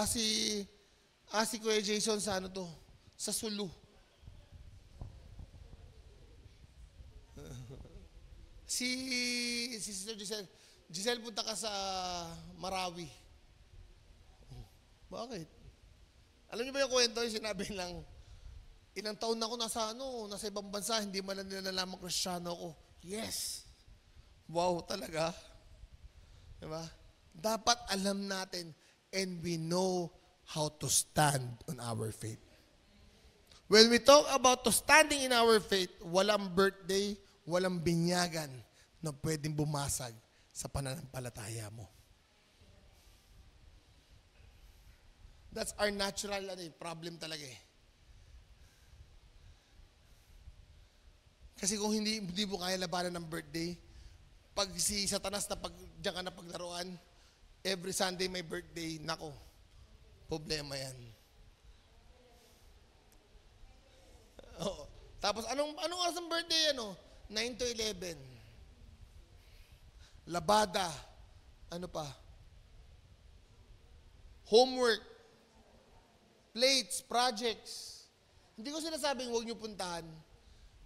Speaker 1: Si Kuya Jason sa sa Sulu. Si Sister Giselle, punta ka sa Marawi. Bakit? Alam niyo ba yung kwento? Yung sinabi lang, ilang taon na ako nasa ibang bansa, hindi man lang nila nalaman Kristiyano ako. Yes! Wow, talaga. Diba? Dapat alam natin and we know how to stand on our faith. When we talk about to standing in our faith, walang birthday, walang binyagan na pwedeng bumasag sa pananampalataya mo. That's our natural problem talaga eh. Kasi kung hindi mo kaya labanan ng birthday, pag si Satanas na diyan ka na paglaruan, every Sunday may birthday, nako, problema yan. Oo. Tapos anong oras ng birthday 9 to 11. Labada. Ano pa? Homework. Plates, projects. Hindi ko sinasabing huwag niyo puntahan,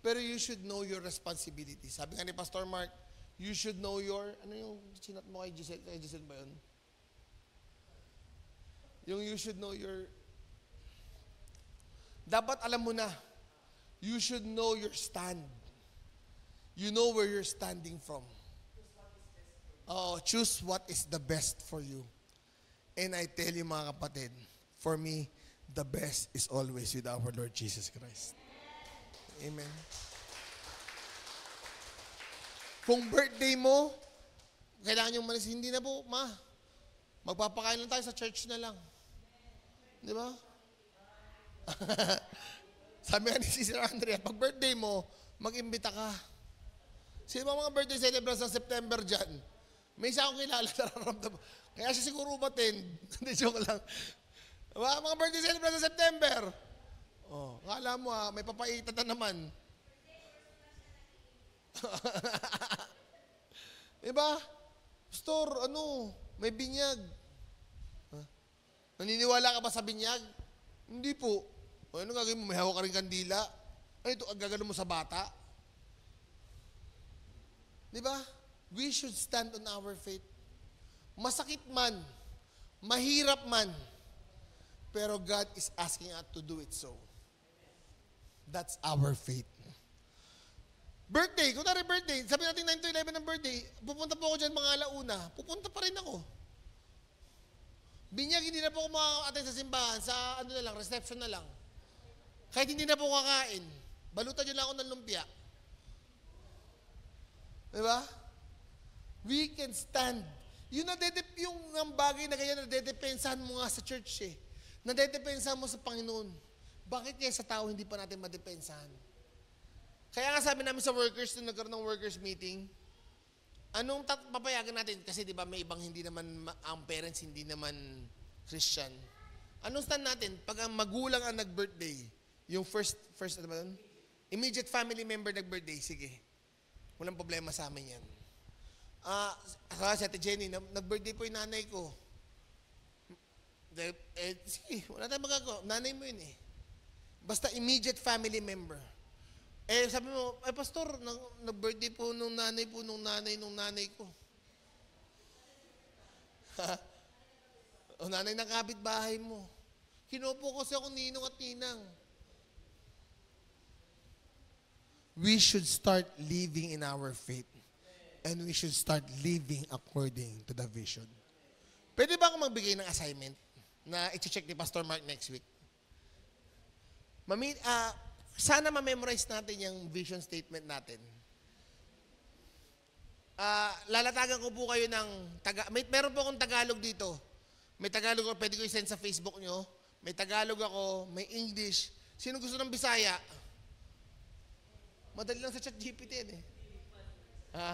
Speaker 1: pero you should know your responsibility. Sabi nga ni Pastor Mark, you should know your, yung sinat mo kay Giselle? Kay Giselle ba yun? Yung you should know your, dapat alam mo na, you should know your stand. You know where you're standing from. Choose what is the best for you. And I tell you mga kapatid, for me, the best is always with our Lord Jesus Christ. Amen. Kung birthday mo, kailangan yung manis, hindi na po, magpapakain lang tayo sa church na lang. Di ba? Sabi nga ni Sister Andrea, pag birthday mo, mag-imbita ka. Sino ba mga birthday celebrants sa September dyan? May isa akong kilala, nararamdaman. Kaya siya siguro umattend. Hindi, joke lang. Mga birthday celebrants sa September. Kala mo may papaitan na naman. Diba? Pastor, may binyag. Naniniwala ka ba sa binyag? Hindi po. Ano gagawin mo? May hawak ka rin kandila? Ito, gagawin mo sa bata? Diba? We should stand on our faith. Masakit man, mahirap man, pero God is asking us to do it so. That's our faith. Birthday, kunwari birthday, sabi natin 9 to 11 ng birthday, pupunta po ako dyan mga alauna, pupunta pa rin ako. Binyag, hindi na po ako makaka-attend sa simbahan, sa reception na lang. Kahit hindi na po kakain, balutan nyo lang ako ng lumpia. Diba? We can stand. Yung bagay na ganyan, nadedepensahan mo nga sa church eh. Nadedepensahan mo sa Panginoon. Bakit kaya sa tao hindi pa natin madepensahan? Kaya nga sabi namin sa workers, nung nagkaroon ng workers meeting, anong papayagan natin? Kasi di ba may ibang hindi naman, ang parents hindi naman Christian. Anong stand natin? Pag ang magulang ang nag-birthday, yung first ano ba yun? Immediate family member nag-birthday, sige. Walang problema sa amin yan. Si Ate Jenny, nag-birthday po yung nanay ko. Sige, wala tayong magagawa. Nanay mo yun eh. Basta immediate family member. Sabi mo, Pastor, nag-birthday po nung nanay ko. O nanay ng kapitbahay mo. Kinupo kasi ako ninong at ninang. We should start living in our faith. And we should start living according to the vision. Pwede ba akong magbigay ng assignment na i-check ni Pastor Mark next week? sana ma-memorize natin yung vision statement natin. Lalatagan ko po kayo ng meron po akong Tagalog dito. May Tagalog ako, pwede ko i-send sa Facebook nyo. May Tagalog ako, may English. Sino gusto ng Bisaya? Madali lang sa ChatGPT yan eh. Ha?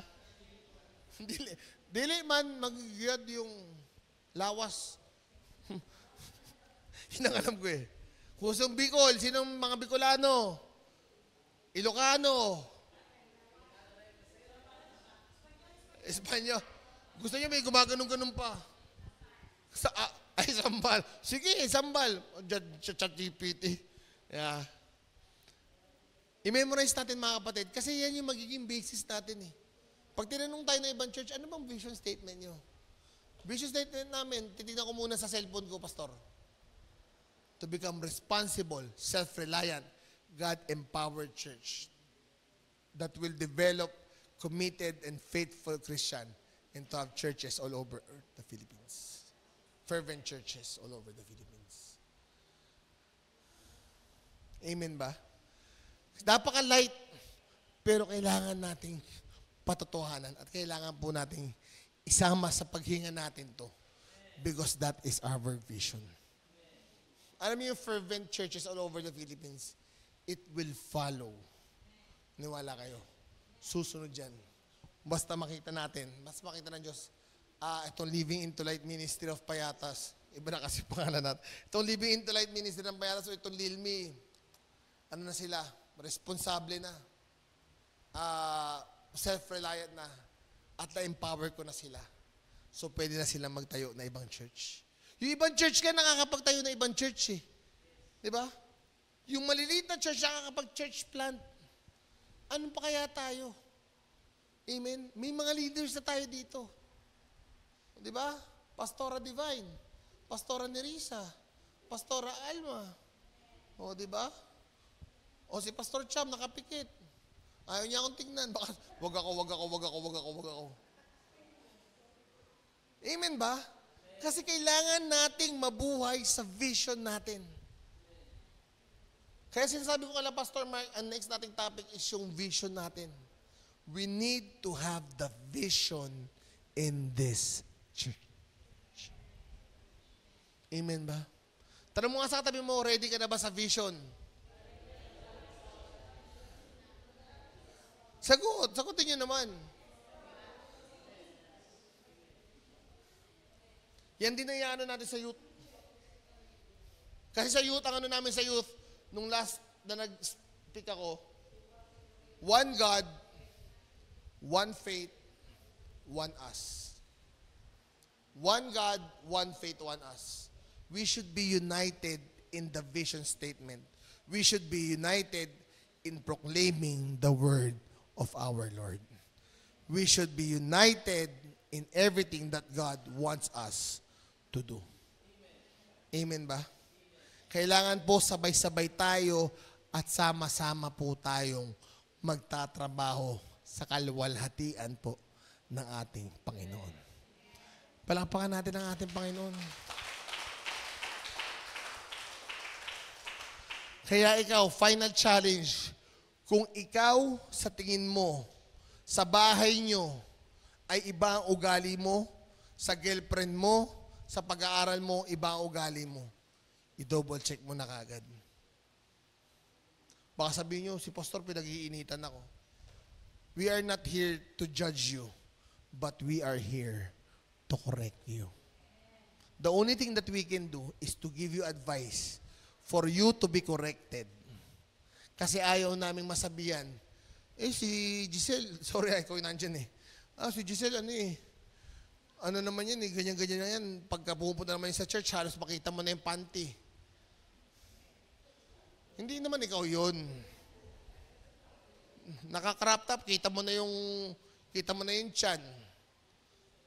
Speaker 1: Dili man mag-gad yung lawas. Yun ang alam ko eh. Kusong Bicol, sinong mga Bicolano? Ilocano? Espanya. Gusto niya may gumaganong-ganong pa. Sambal. Sige, sambal. ChatGPT. Yeah. I-memorize natin mga kapatid kasi yan yung magiging basis natin eh. Pag tinanong tayo ng ibang church, ano bang vision statement nyo? Vision statement namin, titignan ko muna sa cellphone ko, Pastor. To become responsible, self-reliant, God-empowered church that will develop committed and faithful Christian and to have churches all over the Philippines. Fervent churches all over the Philippines. Amen ba? Napaka-light, pero kailangan nating patotohanan at kailangan po nating isama sa paghinga natin to because that is our vision. Alam niyo yung fervent churches all over the Philippines, it will follow. Niwala kayo. Susunod yan. Basta makita natin, basta makita ng Diyos, itong Living into Light Ministry of Payatas, iba na kasi pangalan natin. Itong Living into Light Ministry ng Payatas o itong Lilmi, ano na sila, responsable na, self-reliant na, at na-empower ko na sila. So, pwede na silang magtayo na ibang church. Yung ibang church ka, nakakapagtayo na ibang church eh. Di ba? Yung maliliit na church, nakakapag-church plant. Anong pa kaya tayo? Amen? May mga leaders na tayo dito. Di ba? Pastora Divine, Pastora Nerissa, Pastora Alma. O, di ba? O si Pastor Cham, nakapikit. Ayaw niya akong tingnan. Baka, wag ako. Amen ba? Kasi kailangan nating mabuhay sa vision natin. Kaya sinasabi ko kala Pastor Mark, ang next nating topic is yung vision natin. We need to have the vision in this church. Amen ba? Tanong mo nga sa katabi mo, ready ka na ba sa vision? Sagutin niyo naman. Yan din ang ano natin sa youth. Kasi sa youth, ang ano namin sa youth, nung last na nag-speak ako, one God, one faith, one us. One God, one faith, one us. We should be united in the vision statement. We should be united in proclaiming the word of our Lord. We should be united in everything that God wants us to do. Amen ba? Kailangan po sabay-sabay tayo at sama-sama po tayong magtatrabaho sa kaluwalhatian po ng ating Panginoon. Palakpakan natin ang ating Panginoon. Kaya ikaw, final challenge, kung ikaw sa tingin mo, sa bahay nyo, ay iba ang ugali mo, sa girlfriend mo, sa pag-aaral mo, iba ang ugali mo, i-double check mo na kagad. Baka sabihin nyo, si Pastor, pinag-iinitan ako. We are not here to judge you, but we are here to correct you. The only thing that we can do is to give you advice for you to be corrected. Kasi ayaw naming masabihan, si Giselle, sorry, ikaw yung nandyan eh. Si Giselle, ano naman yan ganyan-ganyan na yan. Pagka pupunta naman sa church, halos makita mo na yung panty. Hindi naman ikaw yun. Naka-crop top, kita mo na yung tiyan.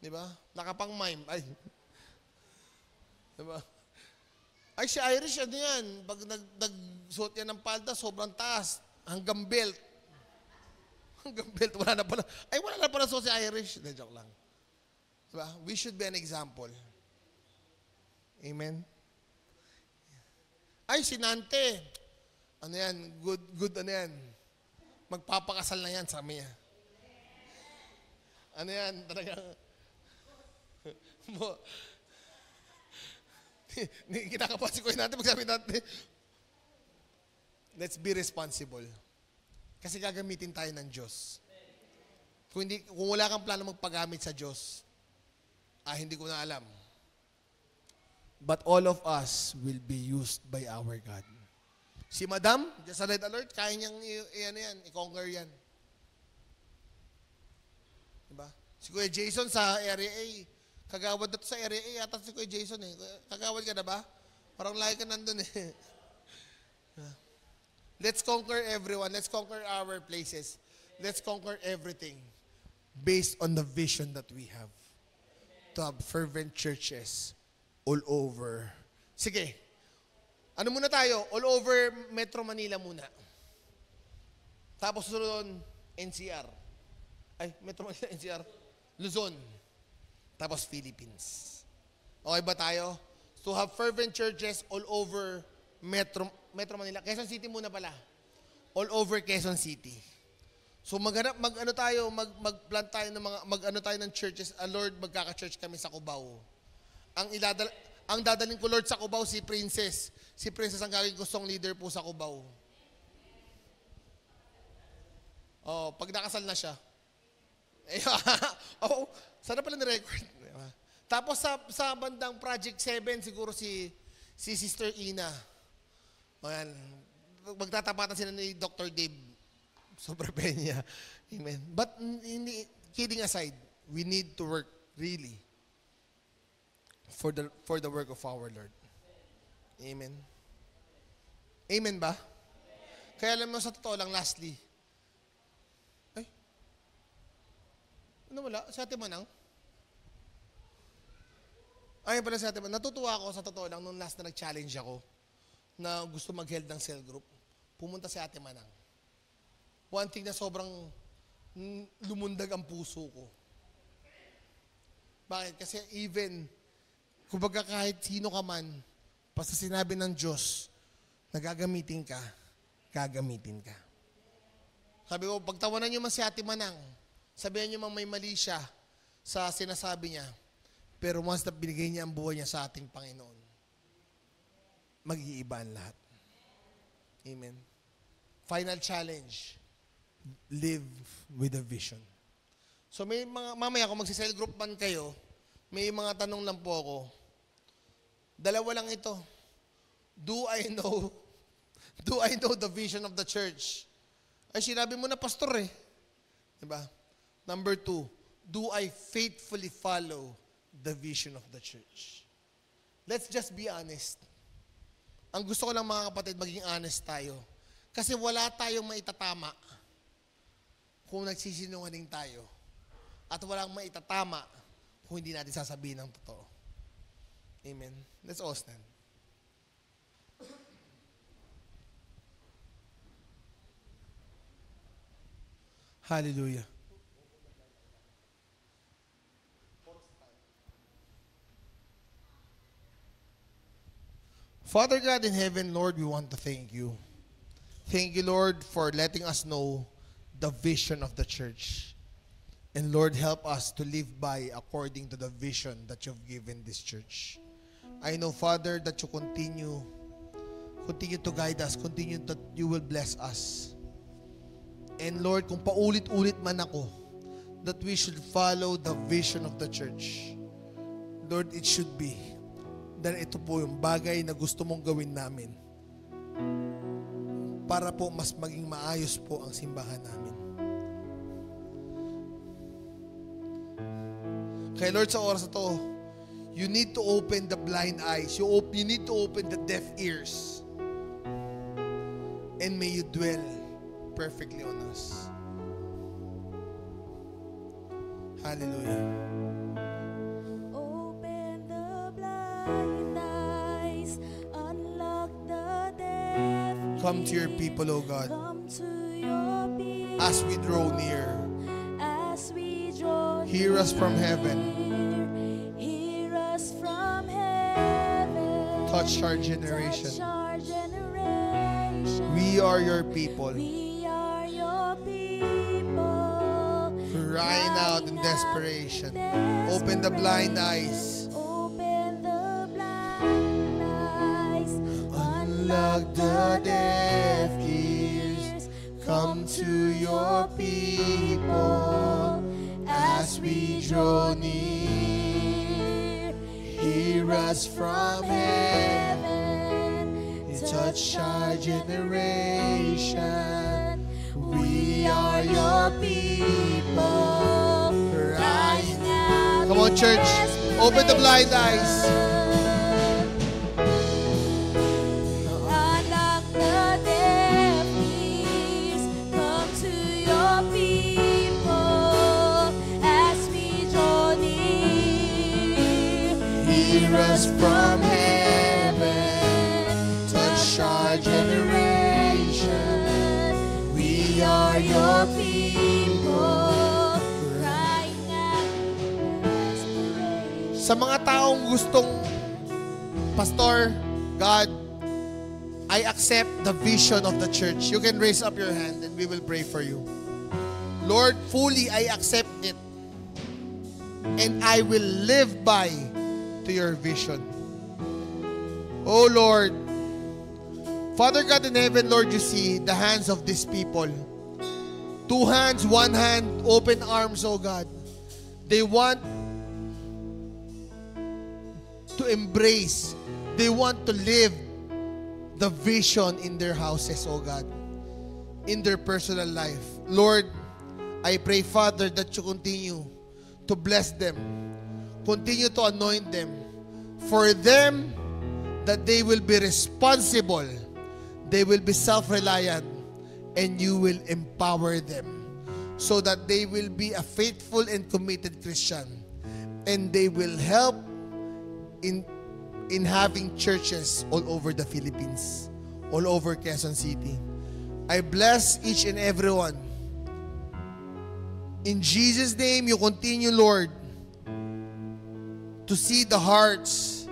Speaker 1: Di ba? Nakapang-mime. Ay. Di ba? Ay, si Irish, ano yan? Pag nagsuot yan ng palda, sobrang taas. Hanggang belt. Hanggang belt, wala na pala suot si Irish. Hindi, joke lang. Diba? We should be an example. Amen? Ay, si Nante. Ano yan? Good ano yan? Magpapakasal na yan, sabi niya. Ano yan? Talagang, kinakapansin ko natin, magsabi natin, let's be responsible. Kasi gagamitin tayo ng Diyos. Kung wala kang plano magpagamit sa Diyos, hindi ko na alam. But all of us will be used by our God. Si Madam, just a red alert, kaya niyang i-conquer yan. Diba? Si Kuya Jason sa Area A, kagawad na to sa Area A, yata si Kuya Jason eh. Kagawad ka na ba? Parang lagi ka nandun eh. Let's conquer everyone. Let's conquer our places. Let's conquer everything based on the vision that we have. To have fervent churches all over. Sige. Ano muna tayo? All over Metro Manila muna. Tapos sunod NCR. Metro Manila, NCR. Luzon. Tapos Philippines. Okay ba tayo? To have fervent churches all over Metro Manila. Quezon City muna pala. All over Quezon City. So mag-plant tayo ng tayo ng churches. Lord, magkaka-church kami sa Cubao. Ang dadaling ko, Lord, sa Cubao si Princess. Si Princess ang gagawin gustong leader po sa Cubao. Pag nakasal na siya. Sana pala ni-record. Tapos sa bandang Project 7, siguro si Sister Ina. Ayan. Magtatapatan sila ni Dr. Dave. Sobra Peña. Amen. But, kidding aside, we need to work really for the work of our Lord. Amen. Amen ba? Kaya alam mo, sa totoo lang, lastly, ano wala? Sa Ate Manang? Ayun pala sa Ate Manang. Natutuwa ako sa totoo lang nung last na nag-challenge ako na gusto mag-held ng cell group. Pumunta si Ate Manang. One thing na sobrang lumundag ang puso ko. Bakit? Kasi even, kumbaga kahit sino ka man, basta sinabi ng Diyos na gagamitin ka, gagamitin ka. Sabi ko, pagtawanan niyo man si Ate Manang, sabihan niyo man may mali siya sa sinasabi niya, pero once na binigay niya ang buhay niya sa ating Panginoon, mag-iiba ang lahat. Amen. Final challenge. Live with a vision. So mamaya kung magsi-cell group man kayo, may mga tanong lang po ako. Dalawa lang ito. Do I know the vision of the church? Ay, sinabi mo na, pastor eh. Diba? Number 2, do I faithfully follow the vision of the church? Let's just be honest. Ang gusto ko lang mga kapatid, maging honest tayo. Kasi wala tayong maitatama kung nagsisinungaling tayo. At walang maitatama kung hindi natin sasabihin ng totoo. Amen. Let's all stand. Hallelujah. Father God in heaven, Lord, we want to thank you. Thank you, Lord, for letting us know the vision of the church. And Lord, help us to live by according to the vision that you've given this church. I know, Father, that you continue to guide us, continue that you will bless us. And Lord, kung paulit-ulit man ako, that we should follow the vision of the church. Lord, it should be dahil ito po yung bagay na gusto mong gawin namin para po mas maging maayos po ang simbahan namin. Kaya Lord, sa oras na to, you need to open the blind eyes. You need to open the deaf ears. And may you dwell perfectly on us. Hallelujah.
Speaker 2: Open the blind eyes, unlock the deaf ears.
Speaker 1: Come to your people, O God.
Speaker 2: Come to your people
Speaker 1: As we draw near,
Speaker 2: as we draw
Speaker 1: hear us from heaven.
Speaker 2: Hear us from heaven.
Speaker 1: Touch our generation.
Speaker 2: Touch our generation.
Speaker 1: We are your people.
Speaker 2: We are your people.
Speaker 1: Crying out in desperation. Open the blind eyes.
Speaker 2: Open the blind eyes.
Speaker 1: Unlock the deaf ears. Come to your people as we draw near. Hear us from heaven. Touch our generation. We are your people. Crying out. Come on, church. Open the blind eyes.
Speaker 2: Unlock the deaf ears. Come to your people as we draw near.
Speaker 1: Hear us from heaven. Touch our generation. We are your people.
Speaker 2: Crying out in desperation.
Speaker 1: Sa mga taong gustong, Pastor, God, I accept the vision of the church. You can raise up your hand and we will pray for you. Lord, fully I accept it. And I will live by to your vision. Oh Lord, Father God in heaven, Lord, you see the hands of these people. 2 hands, 1 hand, open arms, oh God. They want to embrace, they want to live the vision in their houses, oh God, in their personal life. Lord, I pray, Father, that you continue to bless them, continue to anoint them, for them that they will be responsible, they will be self-reliant, and you will empower them so that they will be a faithful and committed Christian, and they will help in having churches all over the Philippines, all over Quezon City. I bless each and every one. In Jesus' name, you continue, Lord, to see the hearts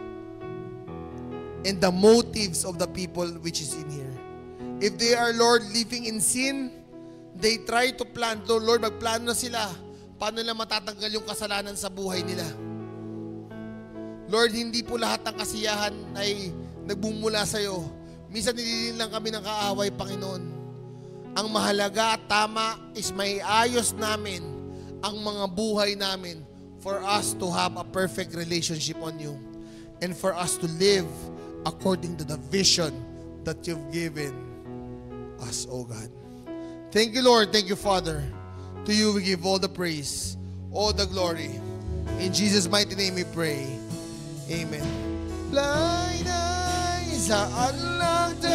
Speaker 1: and the motives of the people which is in here. If they are, Lord, living in sin, they try to plan. Lord, magplano na sila. Paano nila matatanggal yung kasalanan sa buhay nila? Lord, hindi po lahat ng kasiyahan ay nagbumula sa iyo. Minsan nililin lang kami ng kaaway, Panginoon. Ang mahalaga at tama is may ayos namin ang mga buhay namin for us to have a perfect relationship on you and for us to live according to the vision that you've given us, oh God. Thank you, Lord. Thank you, Father. To you we give all the praise, all the glory. In Jesus' mighty name we pray. Amen. Blind eyes are unlocked.